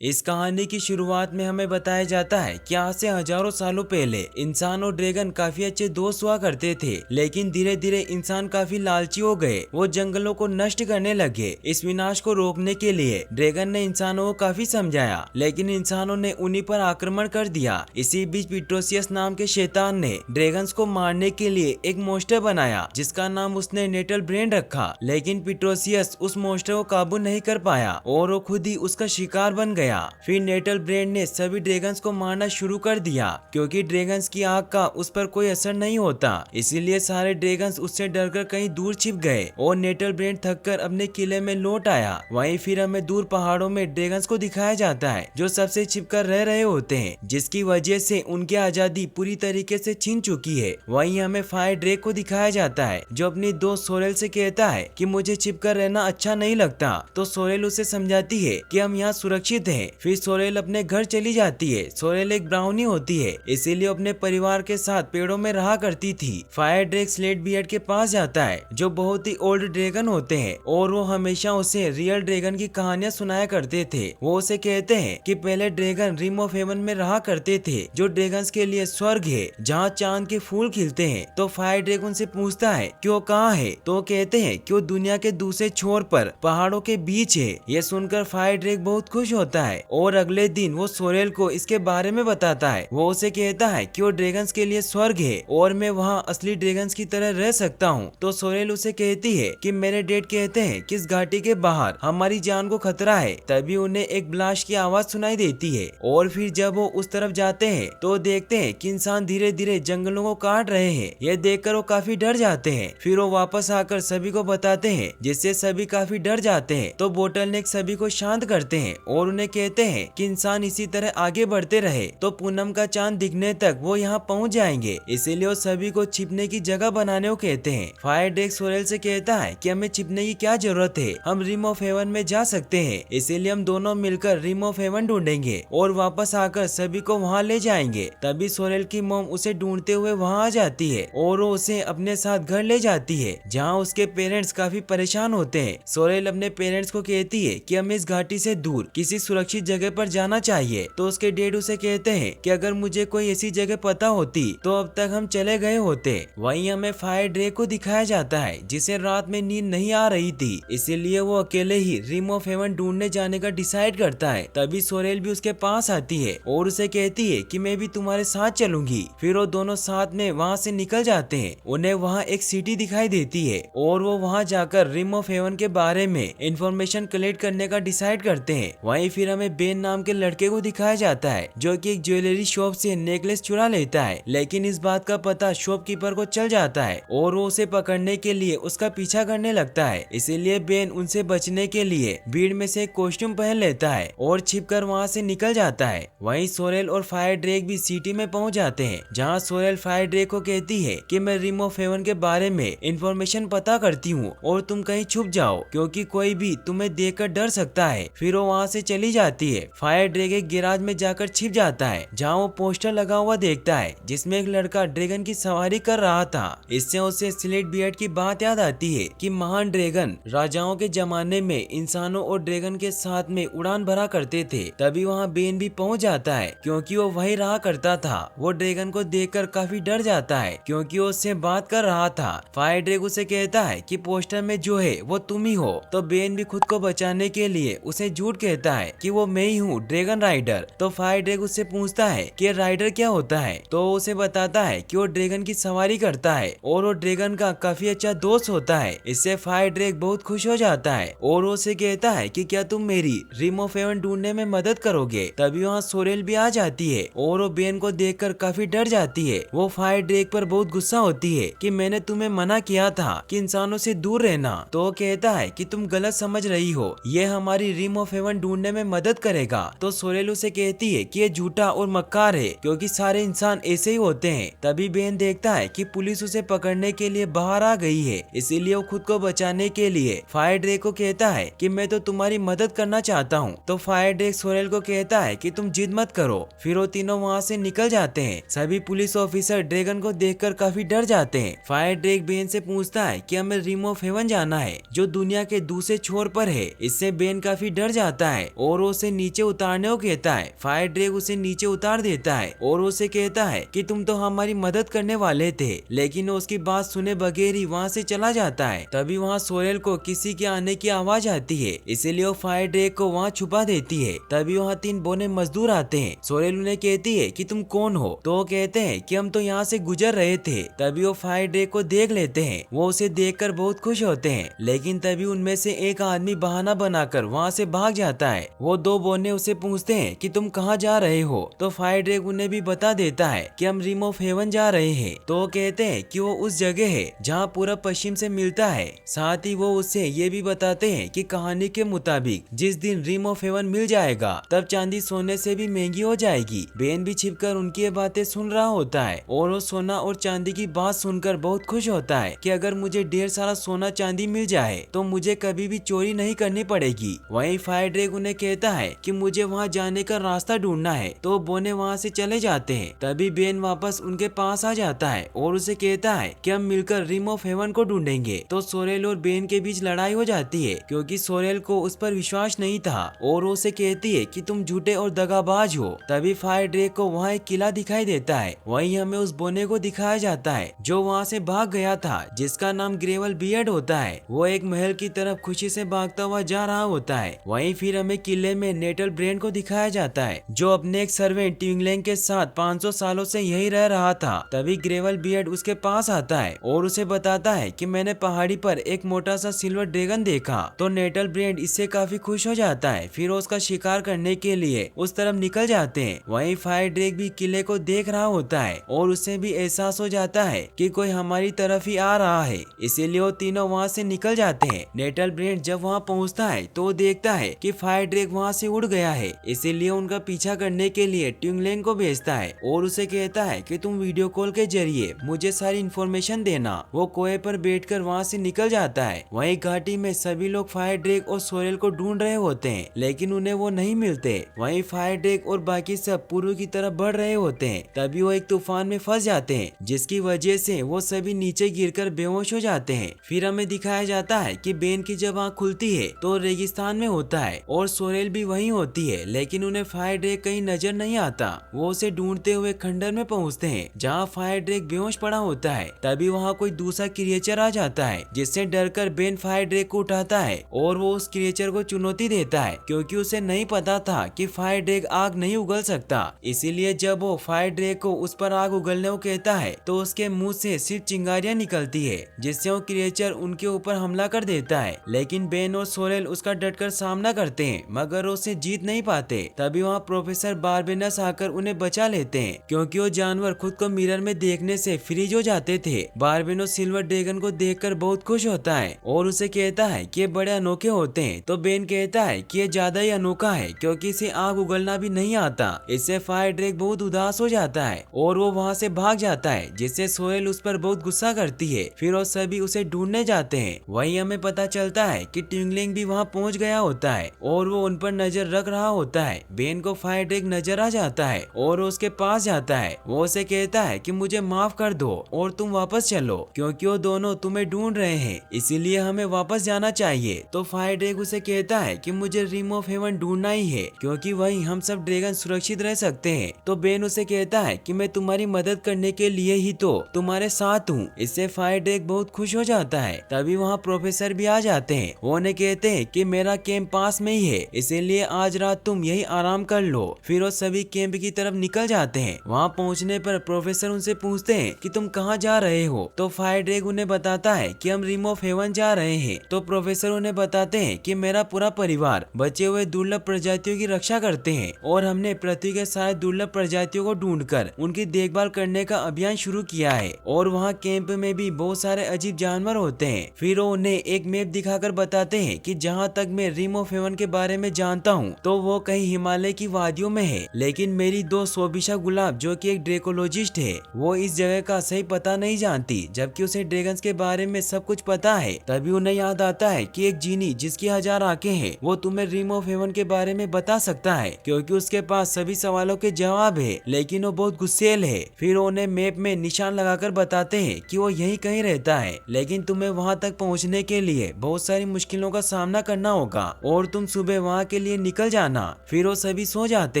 इस कहानी की शुरुआत में हमें बताया जाता है कि आज से हजारों सालों पहले इंसान और ड्रैगन काफी अच्छे दोस्त हुआ करते थे, लेकिन धीरे धीरे इंसान काफी लालची हो गए। वो जंगलों को नष्ट करने लगे। इस विनाश को रोकने के लिए ड्रैगन ने इंसानों को काफी समझाया, लेकिन इंसानों ने उन्हीं पर आक्रमण कर दिया। इसी बीच पिट्रोसियस नाम के शैतान ने ड्रैगन्स को मारने के लिए एक मोस्टर बनाया, जिसका नाम उसने नेटल ब्रेन रखा। लेकिन पिट्रोसियस उस मोस्टर को काबू नहीं कर पाया और वो खुद ही उसका शिकार बन गया। फिर नेटल ब्रेन ने सभी ड्रैगन्स को मारना शुरू कर दिया, क्योंकि ड्रैगन्स की आग का उस पर कोई असर नहीं होता। इसीलिए सारे ड्रैगन्स उससे डरकर कहीं दूर छिप गए और नेटल ब्रेन थककर अपने किले में लौट आया। वहीं फिर हमें दूर पहाड़ों में ड्रैगन्स को दिखाया जाता है, जो सबसे छिपकर रह रहे होते हैं, जिसकी वजह से उनकी आजादी पूरी तरीके से छीन चुकी है। वहीं हमें फायर ड्रैग को दिखाया जाता है, जो अपनी दोस्त सोरेल से कहता है कि मुझे छिपकर रहना अच्छा नहीं लगता। तो सोरेल उसे समझाती है कि हम यहाँ सुरक्षित हैं। फिर सोरेल अपने घर चली जाती है। सोरेल एक ब्राउनी होती है, इसीलिए अपने परिवार के साथ पेड़ों में रहा करती थी। फायर ड्रैग स्लेट बियर्ड के पास जाता है, जो बहुत ही ओल्ड ड्रैगन होते हैं, और वो हमेशा उसे रियल ड्रैगन की कहानियां सुनाया करते थे। वो उसे कहते हैं कि पहले ड्रैगन रिम ऑफ हेवन में रहा करते थे, जो ड्रैगन्स के लिए स्वर्ग है, जहाँ चांद के फूल खिलते हैं। तो फायर ड्रैग उनसे पूछता है कि वो कहाँ है, तो कहते हैं कि वो दुनिया के दूसरे छोर पर पहाड़ों के बीच है। ये सुनकर फायर ड्रैग बहुत खुश होता है और अगले दिन वो सोरेल को इसके बारे में बताता है। वो उसे कहता है कि वो ड्रैगन्स के लिए स्वर्ग है और मैं वहाँ असली ड्रैगन्स की तरह रह सकता हूँ। तो सोरेल उसे कहती है कि मेरे डैड कहते हैं कि इस घाटी के बाहर हमारी जान को खतरा है। तभी उन्हें एक ब्लास्ट की आवाज सुनाई देती है और फिर जब वो उस तरफ जाते हैं तो देखते हैं कि इंसान धीरे धीरे जंगलों को काट रहे हैं। यह देखकर वो काफी डर जाते हैं। फिर वो वापस आकर सभी को बताते हैं, जिससे सभी काफी डर जाते हैं। तो बोटलनेक सभी को शांत करते हैं और उन्हें कहते हैं कि इंसान इसी तरह आगे बढ़ते रहे तो पूनम का चांद दिखने तक वो यहाँ पहुँच जाएंगे। इसीलिए वो सभी को छिपने की जगह बनाने को कहते हैं। फायर ड्रैग सोरेल से कहता है कि हमें छिपने की क्या जरूरत है, हम रिम ऑफ हेवन में जा सकते हैं। इसीलिए हम दोनों मिलकर रिम ऑफ हेवन ढूंढेंगे और वापस आकर सभी को वहाँ ले जाएंगे। तभी सोरेल की मॉम उसे ढूंढते हुए वहाँ आ जाती है और वो उसे अपने साथ घर ले जाती है, जहाँ उसके पेरेंट्स काफी परेशान होते हैं। सोरेल अपने पेरेंट्स को कहती है कि हमें इस घाटी से दूर किसी सुरक्षित जगह पर जाना चाहिए। तो उसके डैड उसे कहते हैं कि अगर मुझे कोई ऐसी जगह पता होती तो अब तक हम चले गए होते। वहीं हमें फायर ड्रैग को दिखाया जाता है, जिसे रात में नींद नहीं आ रही थी, इसीलिए वो अकेले ही रिम ऑफ हेवन ढूंढने जाने का डिसाइड करता है। तभी सोरेल भी उसके पास आती है और उसे कहती है कि मैं भी तुम्हारे साथ चलूंगी। फिर वो दोनों साथ में वहाँ से निकल जाते हैं। उन्हें वहाँ एक सिटी दिखाई देती है और वो वहाँ जाकर रिम ऑफ हेवन के बारे में इंफॉर्मेशन कलेक्ट करने का डिसाइड करते हैं। वहीं फिर हमें बेन नाम के लड़के को दिखाया जाता है, जो कि एक ज्वेलरी शॉप से नेकलेस चुरा लेता है, लेकिन इस बात का पता शॉपकीपर को चल जाता है और वो उसे पकड़ने के लिए उसका पीछा करने लगता है। इसीलिए बेन उनसे बचने के लिए भीड़ में से एक कॉस्ट्यूम पहन लेता है और छिपकर वहाँ से निकल जाता है। वहीं सोरेल और फायर ड्रैग भी सिटी में पहुँच जाते हैं, जहाँ सोरेल फायर ड्रैग को कहती है कि मैं रिम ऑफ हेवन के बारे में इंफॉर्मेशन पता करती हूँ और तुम कहीं छुप जाओ, क्योंकि कोई भी तुम्हें देखकर डर सकता है। फिर वो वहाँ से चली जाती है। फायर ड्रैग एक गैराज में जाकर छिप जाता है, जहाँ वो पोस्टर लगा हुआ देखता है, जिसमें एक लड़का ड्रैगन की सवारी कर रहा था। इससे उसे स्लेट बियर्ड की बात याद आती है कि महान ड्रैगन राजाओं के जमाने में इंसानों और ड्रैगन के साथ में उड़ान भरा करते थे। तभी वहाँ बेन भी पहुँच जाता है, क्योंकि वो वही रहा करता था। वो ड्रैगन को देखकर काफी डर जाता है, क्योंकि वो उससे बात कर रहा था। फायर ड्रैग उसे कहता है कि पोस्टर में जो है वो तुम ही हो। तो बेन भी खुद को बचाने के लिए उसे झूठ कहता है कि वो मैं ही हूँ, ड्रैगन राइडर। तो फायर ड्रैग उससे पूछता है कि राइडर क्या होता है। तो वो उसे बताता है कि वो ड्रैगन की सवारी करता है और वो ड्रैगन का काफी अच्छा दोस्त होता है। इससे फायर ड्रैग बहुत खुश हो जाता है और वो उसे कहता है कि क्या तुम मेरी रिम ऑफ हेवन ढूंढने में मदद करोगे। तभी वहाँ सोरेल भी आ जाती है और वो बेन को देखकर काफी डर जाती है। वो फायर ड्रैग पर बहुत गुस्सा होती है कि मैंने तुम्हें मना किया था कि इंसानों से दूर रहना। तो वो कहता है कि तुम गलत समझ रही हो, ये हमारी रिम ऑफ हेवन ढूंढने में मदद करेगा। तो सोरेल उसे कहती है कि ये झूठा और मक्कार है, क्योंकि सारे इंसान ऐसे ही होते हैं। तभी बेन देखता है कि पुलिस उसे पकड़ने के लिए बाहर आ गई है, इसीलिए वो खुद को बचाने के लिए फायर ड्रैग को कहता है कि मैं तो तुम्हारी मदद करना चाहता हूँ। तो फायर ड्रैग सोरेल को कहता है कि तुम जिद मत करो। फिर वो तीनों वहाँ से निकल जाते हैं। सभी पुलिस ऑफिसर ड्रैगन को देखकर काफी डर जाते हैं। फायर ड्रैग बेन से पूछता है कि हमें रिम ऑफ हेवन जाना है, जो दुनिया के दूसरे छोर पर है। इससे बेन काफी डर जाता है और वो उसे नीचे उतारने को कहता है। फायर ड्रैग उसे नीचे उतार देता है और उसे कहता है कि तुम तो हमारी मदद करने वाले थे, लेकिन वो उसकी बात सुने बगैर ही वहाँ से चला जाता है। तभी वहाँ सोरेल को किसी के आने की आवाज आती है, इसीलिए वो फायर ड्रैग को वहाँ छुपा देती है। तभी वहाँ 3 बौने मजदूर आते हैं। सोरेल उन्हें कहती है कि तुम कौन हो, तो वो कहते हैं कि हम तो यहाँ से गुजर रहे थे। तभी वो फायर ड्रैग को देख लेते हैं। वो उसे देखकर बहुत खुश होते हैं, लेकिन तभी उनमें से एक आदमी बहाना बनाकर वहाँ से भाग जाता है। वो 2 बौने उसे पूछते हैं कि तुम कहाँ जा रहे हो, तो फायर ड्रैग उन्हें भी बता देता है कि हम रिम ऑफ हेवन जा रहे हैं। तो वो कहते हैं कि वो उस जगह है जहाँ पूरा पश्चिम से मिलता है। साथ ही वो उससे ये भी बताते हैं कि कहानी के मुताबिक जिस दिन रिम ऑफ हेवन मिल जाएगा तब चांदी सोने से भी महंगी हो जाएगी। बेन भी छिपकर उनकी ये बातें सुन रहा होता है और वो सोना और चांदी की बात सुनकर बहुत खुश होता है कि अगर मुझे ढेर सारा सोना चांदी मिल जाए तो मुझे कभी भी चोरी नहीं करनी पड़ेगी। वहीं फायर ड्रैग उन्हें कहता है कि मुझे वहाँ जाने का रास्ता ढूंढना है, तो बोने वहाँ से चले जाते हैं। तभी बेन वापस उनके पास आ जाता है और उसे कहता है कि हम मिलकर रिम ऑफ हेवन को ढूंढेंगे। तो सोरेल और बेन के बीच लड़ाई हो जाती है, क्योंकि सोरेल को उस पर विश्वास नहीं था और वो उसे कहती है कि तुम झूठे और दगाबाज हो। तभी फायर ड्रैग को वहाँ एक किला दिखाई देता है। वहीं हमें उस बोने को दिखाया जाता है जो वहाँ से भाग गया था, जिसका नाम ग्रेवल बियर्ड होता है। वो एक महल की तरफ खुशी से भागता हुआ जा रहा होता है। वहीं फिर हमें किले में नेटल ब्रेंड को दिखाया जाता है, जो अपने एक सर्वेंट ट्विंगलैंग के साथ 500 सालों से यही रह रहा था। तभी ग्रेवल बियर्ड उसके पास आता है और उसे बताता है कि मैंने पहाड़ी पर एक मोटा सा सिल्वर ड्रैगन देखा। तो नेटल ब्रेंड इससे काफी खुश हो जाता है। फिर उसका शिकार करने के लिए उस तरफ निकल जाते हैं। वहीं फायर ड्रैग भी किले को देख रहा होता है और उसे भी एहसास हो जाता है कि कोई हमारी तरफ ही आ रहा है, इसीलिए वो तीनों वहाँ से निकल जाते हैं। नेटल ब्रेंड जब वहाँ पहुँचता है तो वो देखता है कि फायर ड्रैग वहाँ से उड़ गया है, इसीलिए उनका पीछा करने के लिए ट्विंगलैंग को भेजता है और उसे कहता है कि तुम वीडियो कॉल के जरिए मुझे सारी इन्फॉर्मेशन देना। वो कोए पर बैठकर वहाँ से निकल जाता है। वहीं घाटी में सभी लोग फायर ड्रैग और सोरेल को ढूंढ रहे होते हैं, लेकिन उन्हें वो नहीं मिलते। वहीं फायर ड्रैग और बाकी सब पूर्व की तरफ बढ़ रहे होते हैं। तभी वो एक तूफान में फंस जाते हैं, जिसकी वजह से वो सभी नीचे गिरकर बेहोश हो जाते हैं। फिर हमें दिखाया जाता है कि बेन की जब आँख खुलती है तो रेगिस्तान में होता है और सोरेल भी वहीं होती है, लेकिन उन्हें फायर ड्रैग कहीं नजर नहीं आता। वो उसे ढूंढते हुए खंडर में पहुंचते हैं जहां फायर ड्रैग बेहोश पड़ा होता है। तभी वहां कोई दूसरा क्रिएचर आ जाता है, जिससे डरकर बेन फायर ड्रैग को उठाता है और वो उस क्रिएचर को चुनौती देता है, क्योंकि उसे नहीं पता था कि फायर ड्रैग आग नहीं उगल सकता। इसीलिए जब वो फायर ड्रैग को उस पर आग उगलने को कहता है तो उसके मुंह से सिर्फ चिंगारियां निकलती है, जिससे वो क्रिएचर उनके ऊपर हमला कर देता है। लेकिन बेन और सोरेल उसका डटकर सामना करते हैं, मगर उसे जीत नहीं पाते। तभी वहाँ प्रोफेसर बारबेनस आकर उन्हें बचा लेते हैं, क्योंकि वो जानवर खुद को मिरर में देखने से फ्रीज हो जाते थे। बारबेनस सिल्वर ड्रैगन को देखकर बहुत खुश होता है और उसे कहता है कि ये बड़े अनोखे होते हैं। तो बेन कहता है कि ये ज्यादा ही अनोखा है, क्योंकि इसे आग उगलना भी नहीं आता। इससे फायर ड्रैग बहुत उदास हो जाता है और वो वहाँ से भाग जाता है, जिससे सोरेल उस पर बहुत गुस्सा करती है। फिर वो सभी उसे ढूंढने जाते हैं। वहीं हमें पता चलता है कि ट्विंगलैंग भी वहाँ पहुँच गया होता है और वो उन पर नजर रख रहा होता है। बेन को फायर ड्रैग नजर आ जाता है और उसके पास जाता है। वो उसे कहता है कि मुझे माफ कर दो और तुम वापस चलो, क्योंकि वो दोनों तुम्हें ढूंढ रहे हैं, इसीलिए हमें वापस जाना चाहिए। तो फायर ड्रैग उसे कहता है कि मुझे रिम ऑफ हेवन ढूंढना ही है, क्योंकि वहीं हम सब ड्रैगन सुरक्षित रह सकते हैं। तो बेन उसे कहता है कि मैं तुम्हारी मदद करने के लिए ही तो तुम्हारे साथ हूँ। इससे फायर ड्रैग बहुत खुश हो जाता है। तभी वहाँ प्रोफेसर भी आ जाते हैं। वो उन्हें कहते हैं कि मेरा कैंप पास में ही है, इसीलिए आज रात तुम यही आराम कर लो। फिर वो सभी कैंप की तरफ निकल जाते हैं। वहाँ पहुँचने पर प्रोफेसर उनसे पूछते हैं कि तुम कहाँ जा रहे हो। तो फायर ड्रैग उन्हें बताता है कि हम रिम ऑफ हेवन जा रहे हैं। तो प्रोफेसर उन्हें बताते हैं कि मेरा पूरा परिवार बचे हुए दुर्लभ प्रजातियों की रक्षा करते हैं और हमने पृथ्वी के सारे दुर्लभ प्रजातियों को ढूंढकर उनकी देखभाल करने का अभियान शुरू किया है। और वहाँ कैंप में भी बहुत सारे अजीब जानवर होते हैं। फिर वो उन्हें एक मैप दिखाकर बताते हैं कि जहाँ तक मैं रिम ऑफ हेवन के बारे में जानता हूँ तो वो कहीं हिमालय की वादियों में है। लेकिन मेरी दोस्त सोबिशा गुलाब, जो कि एक ड्रैकोलॉजिस्ट है, वो इस जगह का सही पता नहीं जानती, जबकि उसे ड्रैगन्स के बारे में सब कुछ पता है। तभी उन्हें याद आता है कि एक जीनी जिसकी 1000 आंखें हैं, वो तुम्हें रिम ऑफ हेवन के बारे में बता सकता है, क्योंकि उसके पास सभी सवालों के जवाब है, लेकिन वो बहुत गुस्सेल है। फिर उन्हें मैप में निशान लगाकर बताते हैं कि वो यहीं कहीं रहता है, लेकिन तुम्हें वहाँ तक पहुँचने के लिए बहुत सारी मुश्किलों का सामना करना होगा और तुम सुबह वहाँ के के लिए निकल जाना। फिर वो सभी सो जाते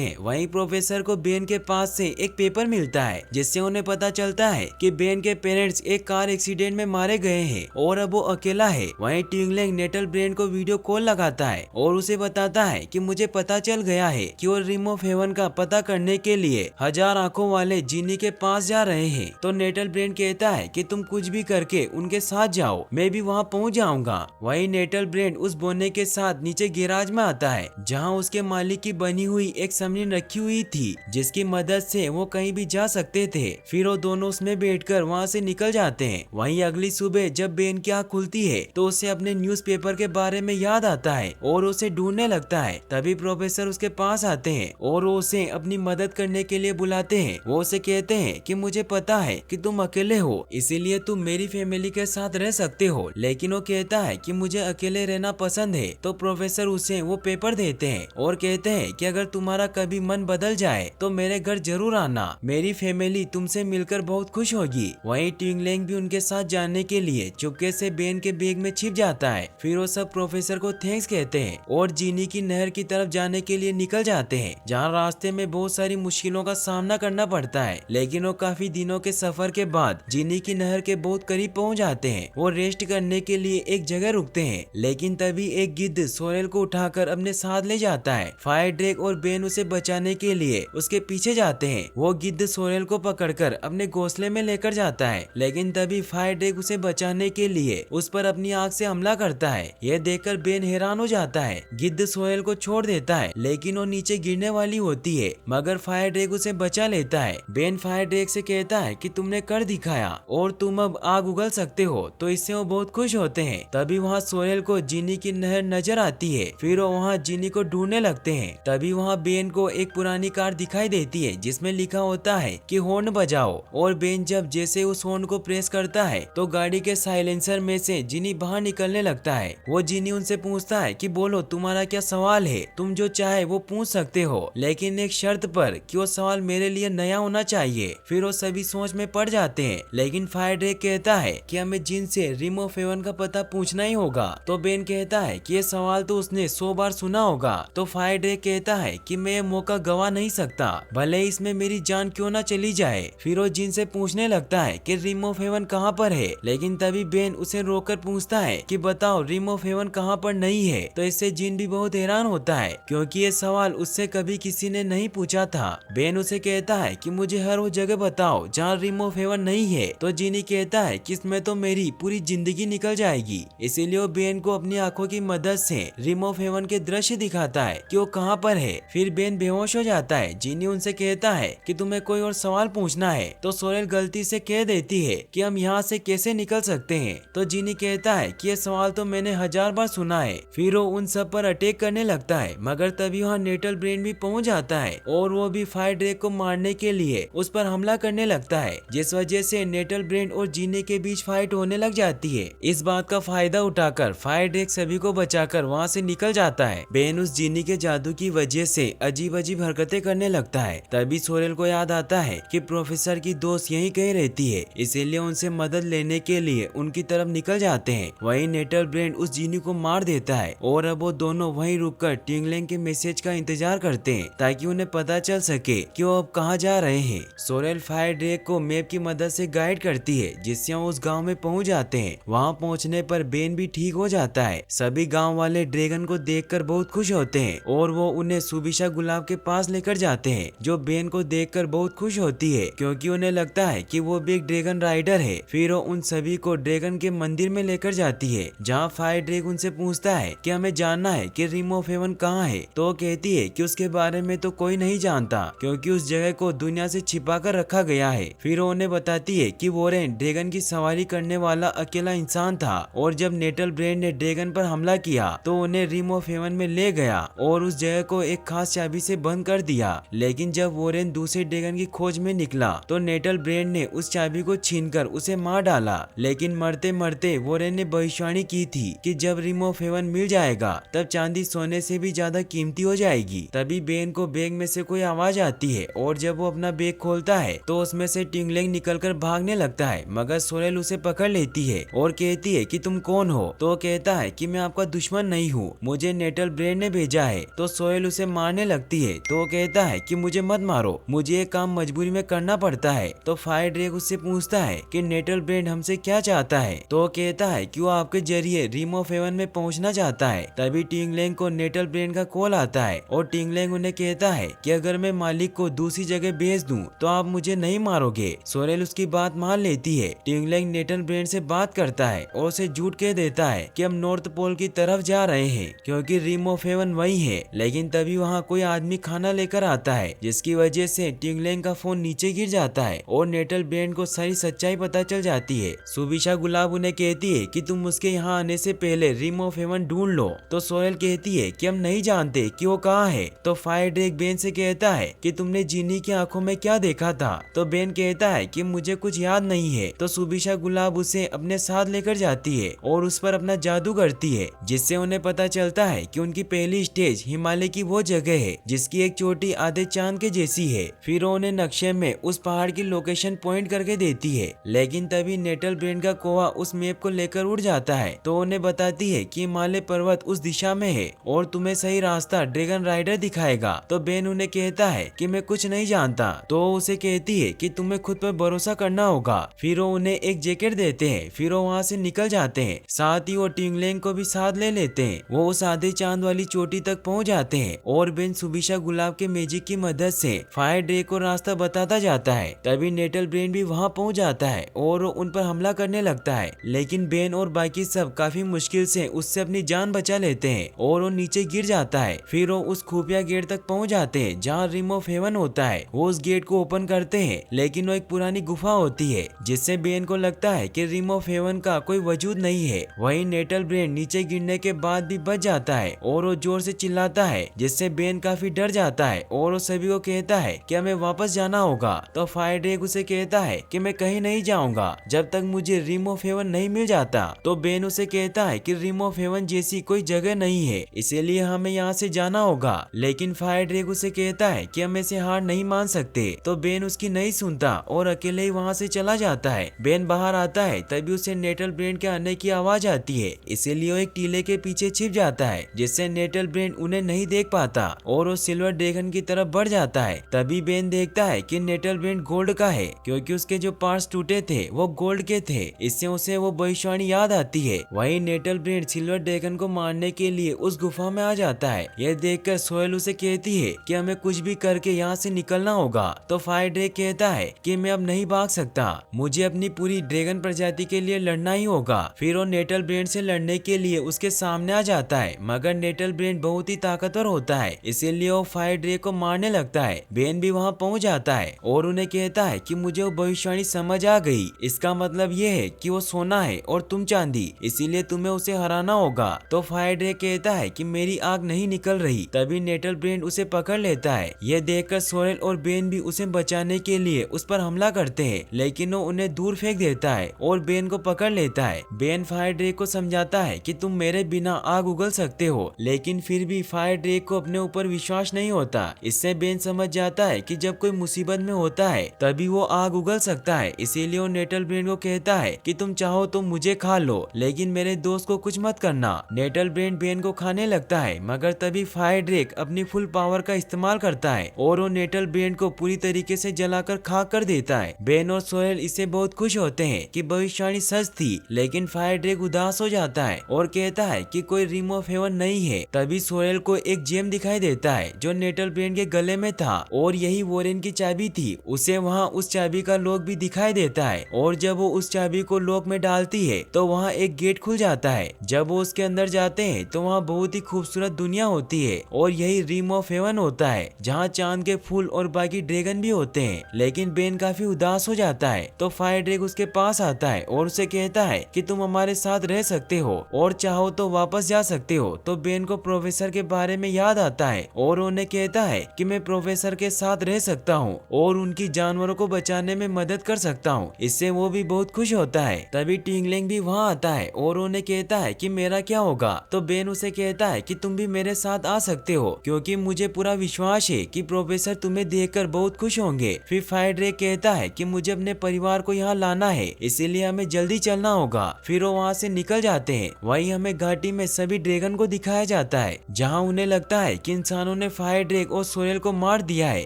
हैं। वहीं प्रोफेसर को बेन के पास से एक पेपर मिलता है जिससे उन्हें पता चलता है कि बेन के पेरेंट्स एक कार एक्सीडेंट में मारे गए हैं और अब वो अकेला है। वहीं ट्विंगलैंग नेटल ब्रेन को वीडियो कॉल लगाता है और उसे बताता है कि मुझे पता चल गया है कि वो रिम ऑफ हेवन का पता करने के लिए 1000 आंखों वाले जीनी के पास जा रहे हैं। तो नेटल ब्रेन कहता है कि तुम कुछ भी करके उनके साथ जाओ, मैं भी वहाँ पहुँच जाऊंगा। वहीं नेटल ब्रेन उस बोने के साथ नीचे गैराज में आता है जहाँ उसके मालिक की बनी हुई एक सबमरीन रखी हुई थी जिसकी मदद से वो कहीं भी जा सकते थे। फिर वो दोनों उसमें बैठकर वहाँ से निकल जाते हैं। वहीं अगली सुबह जब बेन की आँख खुलती है तो उसे अपने न्यूज़पेपर के बारे में याद आता है और उसे ढूंढने लगता है। तभी प्रोफेसर उसके पास आते हैं और वो उसे अपनी मदद करने के लिए बुलाते हैं। वो उसे कहते हैं कि मुझे पता है कि तुम अकेले हो, इसीलिए तुम मेरी फैमिली के साथ रह सकते हो, लेकिन वो कहता है कि मुझे अकेले रहना पसंद है। तो प्रोफेसर उसे वो पेपर देते हैं और कहते हैं कि अगर तुम्हारा कभी मन बदल जाए तो मेरे घर जरूर आना, मेरी फैमिली तुमसे मिलकर बहुत खुश होगी। वहीं ट्विंगलैंग भी उनके साथ जाने के लिए चुपके से बेन के बैग में छिप जाता है। फिर वो सब प्रोफेसर को थैंक्स कहते हैं और जीनी की नहर की तरफ जाने के लिए निकल जाते हैं, जहाँ रास्ते में बहुत सारी मुश्किलों का सामना करना पड़ता है। लेकिन वो काफी दिनों के सफर के बाद जीनी की नहर के बहुत करीब पहुँच जाते हैं। वो रेस्ट करने के लिए एक जगह रुकते हैं, लेकिन तभी एक गिद्ध सोरेल को उठाकर अपने साथ ले जाता है। फायर ड्रैग और बेन उसे बचाने के लिए उसके पीछे जाते हैं। वो गिद्ध सोरेल को पकड़कर अपने घोंसले में लेकर जाता है, लेकिन तभी फायर ड्रैग उसे बचाने के लिए उस पर अपनी आग से हमला करता है। यह देखकर बेन हैरान हो जाता है। गिद्ध सोरेल को छोड़ देता है, लेकिन वो नीचे गिरने वाली होती है, मगर फायर ड्रैग उसे बचा लेता है। बेन फायर ड्रैग से कहता है कि तुमने कर दिखाया और तुम अब आग उगल सकते हो, तो इससे वो बहुत खुश होते हैं। तभी वहाँ सोरेल को जीनी की नहर नजर आती है। फिर वो वहाँ जीनी को ढूंढने लगते हैं। तभी वहाँ बेन को एक पुरानी कार दिखाई देती है जिसमें लिखा होता है कि हॉर्न बजाओ, और बेन जब जैसे उस हॉर्न को प्रेस करता है तो गाड़ी के साइलेंसर में से जीनी बाहर निकलने लगता है। वो जीनी उनसे पूछता है कि बोलो तुम्हारा क्या सवाल है, तुम जो चाहे वो पूछ सकते हो, लेकिन एक शर्त पर कि वो सवाल मेरे लिए नया होना चाहिए। फिर वो सभी सोच में पड़ जाते हैं, लेकिन फायर ड्रैग कहता है कि हमें जिन से रिम ऑफ हेवन का पता पूछना ही होगा। तो बेन कहता है कि ये सवाल तो उसने 100 बार सुना होगा। तो फायर ड्रैग कहता है कि मैं ये मौका गवा नहीं सकता, भले इसमें मेरी जान क्यों ना चली जाए। फिर वो जिन से पूछने लगता है कि रिम ऑफ हेवन कहाँ पर है, लेकिन तभी बेन उसे रोककर पूछता है कि बताओ रिम ऑफ हेवन कहाँ पर नहीं है। तो इससे जिन भी बहुत हैरान होता है, क्योंकि ये सवाल उससे कभी किसी ने नहीं पूछा था। बेन उसे कहता है कि मुझे हर वो जगह बताओ जहाँ रिम ऑफ हेवन नहीं है। तो जिनी कहता है कि इसमें तो मेरी पूरी जिंदगी निकल जाएगी। इसीलिए वो बेन को अपनी आंखों की मदद से रिम ऑफ हेवन के दृश्य दिखाता है कि वो कहाँ पर है। फिर बेन बेहोश हो जाता है। जिनी उनसे कहता है कि तुम्हें कोई और सवाल पूछना है। तो सोरेल गलती से कह देती है कि हम यहाँ से कैसे निकल सकते हैं। तो जिनी कहता है कि ये सवाल तो मैंने 1000 बार सुना है। फिर वो उन सब पर अटैक करने लगता है, मगर तभी वहाँ नेटल ब्रेन भी पहुँच जाता है और वो भी फायर ड्रैग को मारने के लिए उस पर हमला करने लगता है, जिस वजह से नेटल ब्रेन और जीनी के बीच फाइट होने लग जाती है। इस बात का फायदा उठाकर फायर ड्रैग सभी को बचाकर वहाँ से निकल जाता है। बेन उस जीनी के जादू की वजह से अजीब अजीब हरकतें करने लगता है। तभी सोरेल को याद आता है कि प्रोफेसर की दोस्त यहीं कहीं रहती है, इसीलिए उनसे मदद लेने के लिए उनकी तरफ निकल जाते हैं। वहीं नेटल ब्रेन उस जीनी को मार देता है और अब वो दोनों वहीं रुककर ट्विंगलैंग के मैसेज का इंतजार करते हैं ताकि उन्हें पता चल सके कि वो अब कहाँ जा रहे हैं। सोरेल फायर ड्रैग को मैप की मदद से गाइड करती है, जिससे वो उस गांव में पहुंच जाते हैं। वहां पहुंचने पर बेन भी ठीक हो जाता है। सभी गांव वाले ड्रैगन को देखकर बहुत खुश होते हैं और वो उन्हें सुबिशा गुलाब के पास लेकर जाते हैं, जो बेन को देखकर बहुत खुश होती है क्योंकि उन्हें लगता है कि वो भी एक ड्रैगन राइडर है। फिर वो उन सभी को ड्रैगन के मंदिर में लेकर जाती है, जहाँ फायर ड्रैग उनसे पूछता है कि हमें जानना है कि रिम ऑफ हेवन कहाँ है। तो वो कहती है कि उसके बारे में तो कोई नहीं जानता, क्योंकि उस जगह को दुनिया से छिपा कर रखा गया है। फिर वो उन्हें बताती है कि वोरेन ड्रैगन की सवारी करने वाला अकेला इंसान था और जब नेटल ब्रेन ने ड्रैगन पर हमला किया तो उन्हें रिम ऑफ हेवन में ले गया और उस जगह को एक खास चाबी से बंद कर दिया। लेकिन जब वोरेन दूसरे ड्रैगन की खोज में निकला तो नेटल ब्रेन ने उस चाबी को छीनकर उसे मार डाला। लेकिन मरते मरते वोरेन ने भविष्यवाणी की थी कि जब रिम ऑफ हेवन मिल जाएगा तब चांदी सोने से भी ज्यादा कीमती हो जाएगी। तभी बेन को बैग में से कोई आवाज आती है और जब वो अपना बैग खोलता है तो उसमें से ट्विंगलैंग निकलकर भागने लगता है, मगर सोरेल उसे पकड़ लेती है और कहती है कि तुम कौन हो। तो वो कहता है कि मैं आपका दुश्मन नहीं हूँ, मुझे नेटल ब्रेन ब्रेन ने भेजा है। तो सोहेल उसे मारने लगती है। तो वो कहता है कि मुझे मत मारो, मुझे ये काम मजबूरी में करना पड़ता है। तो फायर ड्रैग उससे पूछता है कि नेटल ब्रेन हमसे क्या चाहता है। तो वो कहता है कि वो आपके जरिए रिम ऑफ हेवन में पहुंचना चाहता है। तभी टिंगलेंग को नेटल ब्रेन का कॉल आता है और टिंगलेंग उन्हें कहता है कि अगर मैं मालिक को दूसरी जगह भेज दूं तो आप मुझे नहीं मारोगे। सोरेल उसकी बात मान लेती है। टिंगलेंग नेटल ब्रेन से बात करता है और उसे झूठ कह देता है कि हम नॉर्थ पोल की तरफ जा रहे हैं क्योंकि रिम ऑफ हेवन वही है। लेकिन तभी वहाँ कोई आदमी खाना लेकर आता है जिसकी वजह से टिंगलेंग का फोन नीचे गिर जाता है और नेटल ब्रेन को सारी सच्चाई पता चल जाती है। सुबिशा गुलाब उन्हें कहती है कि तुम उसके यहाँ आने से पहले रिम ऑफ हेवन ढूंढ लो। तो सोरेल कहती है कि हम नहीं जानते कि वो कहाँ है। तो फायर ड्रैग बेन से कहता है कि तुमने जीनी की आंखों में क्या देखा था। तो बेन कहता है कि मुझे कुछ याद नहीं है। तो सुबिशा गुलाब उसे अपने साथ लेकर जाती है और उस पर अपना जादू करती है जिससे उन्हें पता चलता है कि उनकी पहली स्टेज हिमालय की वो जगह है जिसकी एक चोटी आधे चांद के जैसी है। फिर वो उन्हें नक्शे में उस पहाड़ की लोकेशन पॉइंट करके देती है। लेकिन तभी नेटल ब्रेन का कोआ उस मैप को लेकर उड़ जाता है। तो उन्हें बताती है कि हिमालय पर्वत उस दिशा में है और तुम्हें सही रास्ता ड्रैगन राइडर दिखाएगा। तो बेन उन्हें कहता है कि मैं कुछ नहीं जानता। तो उसे कहती है कि तुम्हें खुद पर भरोसा करना होगा। फिर वो उन्हें एक जैकेट देते हैं। फिर वो वहाँ से निकल जाते हैं। साथ ही वो टिंगलेंग को भी साथ ले लेते हैं। वो उस आधे चांद वाली चोटी तक पहुँच जाते हैं और बेन सुबिशा गुलाब के मैजिक की मदद से फायर ड्रैग को रास्ता बताता जाता है। तभी नेटल ब्रेन भी वहाँ पहुँच जाता है और उन पर हमला करने लगता है। लेकिन बेन और बाकी सब काफी मुश्किल से उससे अपनी जान बचा लेते हैं और वो नीचे गिर जाता है। फिर वो उस खुफिया गेट तक पहुँच जाते हैं जहाँ रिम ऑफ हेवन होता है। वो उस गेट को ओपन करते हैं लेकिन वो एक पुरानी गुफा होती है जिससे बेन को लगता है कि रिम ऑफ हेवन का कोई वजूद नहीं है। वहीं नेटल ब्रेन नीचे गिरने के बाद भी बच जाता है और वो जोर से चिल्लाता है जिससे बेन काफी डर जाता है और वो सभी को कहता है कि हमें वापस जाना होगा। तो फायर ड्रैग उसे कहता है कि मैं कहीं नहीं जाऊंगा जब तक मुझे रिम ऑफ हेवन नहीं मिल जाता। तो बेन उसे कहता है कि रिम ऑफ हेवन जैसी कोई जगह नहीं है, इसीलिए हमें यहाँ से जाना होगा। लेकिन फायर ड्रैग उसे कहता है कि हम ऐसे हार नहीं मान सकते। तो बेन उसकी नहीं सुनता और अकेले ही वहाँ से चला जाता है। बेन बाहर आता है तभी उसे नेटल ब्रेन के आने की आवाज आती है, इसीलिए वो एक टीले के पीछे छिप जाता है जिससे नेटल ब्रेन उन्हें नहीं देख पाता और वो सिल्वर ड्रैगन की तरफ बढ़ जाता है। तभी बेन देखता है कि नेटल ब्रेन गोल्ड का है क्योंकि उसके जो पार्ट्स टूटे थे वो गोल्ड के थे। इससे उसे वो भविष्यवाणी याद आती है। वहीं नेटल ब्रेन सिल्वर ड्रैगन को मारने के लिए उस गुफा में आ जाता है। यह देखकर सोहेल उसे कहती है कि हमें कुछ भी करके यहाँ से निकलना होगा। तो फायर ड्रैग कहता है कि मैं अब नहीं भाग सकता, मुझे अपनी पूरी ड्रैगन प्रजाति के लिए लड़ना ही होगा। फिर वो नेटल ब्रेन से लड़ने के लिए उसके सामने आ जाता है मगर नेटल ब्रेन बहुत ही ताकतवर होता है, इसीलिए वो फायर ड्रैग को मारने लगता है। बेन भी वहाँ पहुँच जाता है और उन्हें कहता है कि मुझे वो भविष्यवाणी समझ आ गई, इसका मतलब ये है कि वो सोना है और तुम चांदी, इसीलिए तुम्हें उसे हराना होगा। तो फायर ड्रैग कहता है कि मेरी आग नहीं निकल रही। तभी नेटल ब्रेन उसे पकड़ लेता है। यह देखकर सोरेल और बेन भी उसे बचाने के लिए उस पर हमला करते हैं लेकिन वो उन्हें दूर फेंक देता है और बेन को पकड़ लेता है। बेन फायर ड्रैग को समझाता है कि तुम मेरे बिना आग उगल सकते हो, लेकिन फिर भी फायर ड्रैग को अपने ऊपर विश्वास नहीं होता। इससे बेन समझ जाता है कि जब कोई मुसीबत में होता है तभी वो आग उगल सकता है, इसीलिए वो नेटल ब्रेन को कहता है कि तुम चाहो तो मुझे खा लो लेकिन मेरे दोस्त को कुछ मत करना। नेटल ब्रेन बेन को खाने लगता है मगर तभी फायर ड्रैग अपनी फुल पावर का इस्तेमाल करता है और वो नेटल ब्रेन को पूरी तरीके से जलाकर खाक कर देता है। बेन और सोहेल इससे बहुत खुश होते हैं कि भविष्यवाणी सच थी, लेकिन फायर ड्रैग उदास हो जाता है और कहता है कि कोई रिम ऑफ हेवन नहीं है। तभी सोहेल को एक जेम दिखाई देता है जो नेटल ब्रेन के गले में था और यही वॉरेन की चाबी थी। उसे वहाँ उस चाबी का लॉक भी दिखाई देता है और जब वो उस चाबी को लॉक में डालती है तो वहाँ एक गेट खुल जाता है। जब वो उसके अंदर जाते हैं तो वहाँ बहुत ही खूबसूरत दुनिया होती है और यही रिम ऑफ हेवन होता है जहाँ चांद के फूल और बाकी ड्रैगन भी होते हैं। लेकिन बेन काफी उदास हो जाता है तो फायर ड्रैग उसके पास आता है और उसे कहता है कि तुम हमारे साथ रह सकते हो और चाहो तो वापस जा सकते हो। तो बेन को प्रोफेसर के बारे में याद आता है और उन्हें कहता है कि मैं प्रोफेसर के साथ रह सकता हूँ और उनकी जानवरों को बचाने में मदद कर सकता हूँ। इससे वो भी बहुत खुश होता है। तभी टिंगलेंग भी वहाँ आता है और उन्हें कहता है कि मेरा क्या होगा। तो बेन उसे कहता है कि तुम भी मेरे साथ आ सकते हो क्योंकि मुझे पूरा विश्वास है कि प्रोफेसर तुम्हें देखकर बहुत खुश होंगे। फिर फायर ड्रैग कहता है कि मुझे अपने परिवार को यहाँ लाना है, इसीलिए हमें जल्दी चलना होगा। फिर वो वहाँ से निकल जाते हैं। वहीं हमें घाटी में सभी ड्रैगन को दिखाया जाता है, जहां उन्हें लगता है कि इंसानों ने फायर ड्रैग और सोरेल को मार दिया है,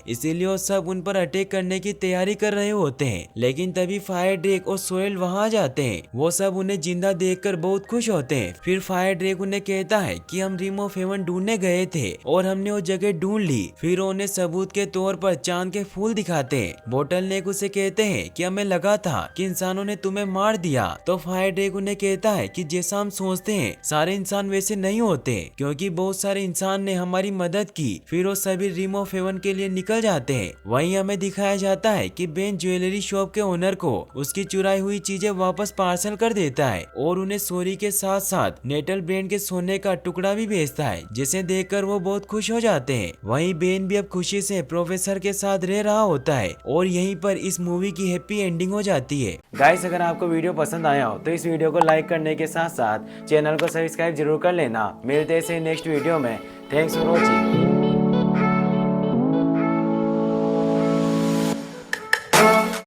इसीलिए वो सब उन पर अटैक करने की तैयारी कर रहे होते हैं। लेकिन तभी फायर ड्रैग और सोरेल वहां आ जाते हैं। वो सब उन्हें जिंदा देखकर बहुत खुश होते हैं। फिर फायर ड्रैग उन्हें कहता है कि हम रिम ऑफ हेवन ढूंढने गए थे और हमने वो जगह ढूंढ ली। फिर उन्हें सबूत के तौर पर चांद के फूल दिखाते हैं। बोटल नेक उसे कहते हैं कि हमें लगा था कि इंसानों ने तुम्हें मार दिया। तो फायर ड्रैग उन्हें कहता है कि जैसा हम सोचते हैं सारे इंसान वैसे नहीं होते, क्योंकि बहुत सारे इंसान ने हमारी मदद की। फिर वो सभी रिम ऑफ हेवन के लिए निकल जाते हैं। वहीं हमें दिखाया जाता है कि बेन ज्वेलरी शॉप के ओनर को उसकी चुराई हुई चीजें वापस पार्सल कर देता है और उन्हें सोरी के साथ साथ नेटल ब्रेंड के सोने का टुकड़ा भी भेजता है, जिसे देखकर वो बहुत खुश हो जाते हैं। वहीं बेन भी अब खुशी से प्रोफेसर के साथ रह रहा होता है और यहीं पर इस मूवी की हैप्पी एंडिंग हो जाती है। गाइस, अगर आपको वीडियो पसंद आया हो तो इस वीडियो को लाइक करने के साथ साथ चैनल को सब्सक्राइब जरूर कर लेना। मिलते हैं नेक्स्ट वीडियो में। Thanks for watching.